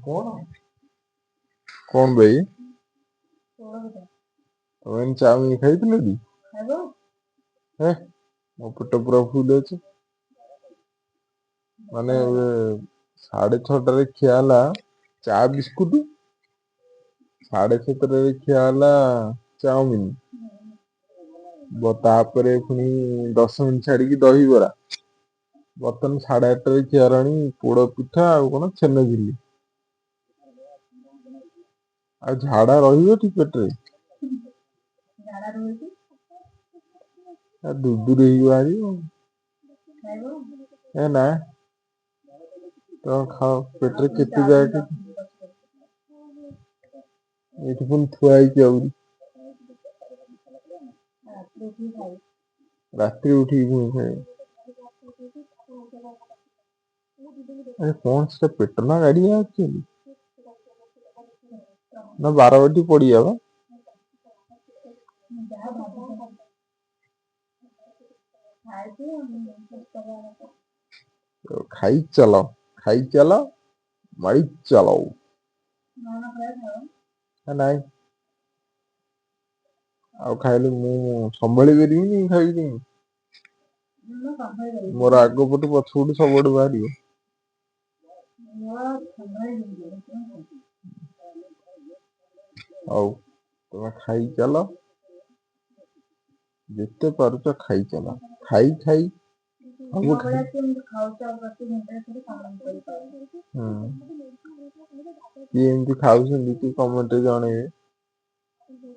କଣ କଣ ଭାଇ ତମେ ଚାଉମିନ ଖାଇଥିଲ କି? ହେ ମୋ ପେଟ ପୁରା ଫୁଲ ଅଛି। ମାନେ 6:30ରେ ଖିଆ ହେଲା ଚା ବିସ୍କୁଟ। 7:30ରେ ଖିଆ ହେଲା ଚାଉମିନ। ତାପରେ ପୁଣି 10 ମିନିଟ୍ ଛାଡିକି ଦହିବରା। ବର୍ତ୍ତମାନ 8:30ରେ ଖିଆ ହେଲାଣି ପୋଡ ପିଠା ଆଉ କଣ ଛେନଝିଲି। ଆଉ ଝାଡା ରହିବ କି ପେଟରେ? ଦୂର ଦୂର ହେଇକି ବାହାରିବ। ଏ ନା ତମେ ଖାଅ ପେଟରେ କେତେ ଜାଗା ଏଇଠି ପୁଣି ଥୁଆ ହେଇଛି ଆହୁରି। ରାତିରେ ଉଠିକି ପୁଣି ଖାଇବ। ଆରେ କଣ ସେଟା ପେଟ ନା ଗାଡିଆ ଆକ୍ଚୁଆଲି ନା ବାରବାଟୀ ପଡିଆ ବା। ଖାଇଚାଲ ଖାଇଚାଲ ମାଡି ଚାଲ। ନାଇଁ ଆଉ ଖାଇଲେ ମୁଁ ସମ୍ଭାଳି ପାରିବିନି ଖାଇବି କେମିତି? ମୋର ଆଗ ପଟୁ ପଛ ପଟୁ ସବୁଆଡୁ ବାହାରିବ। ହଉ ତମେ ଖାଇଚାଲ। ଯେତେ ପାରୁଛ ଖାଇଚାଲ। ଖାଇ ଖାଇ ସବୁ ଖାଇ କିଏ ଏମିତି ଖାଉଛନ୍ତି ଟିକେ କମେଣ୍ଟରେ ଜଣେଇବେ।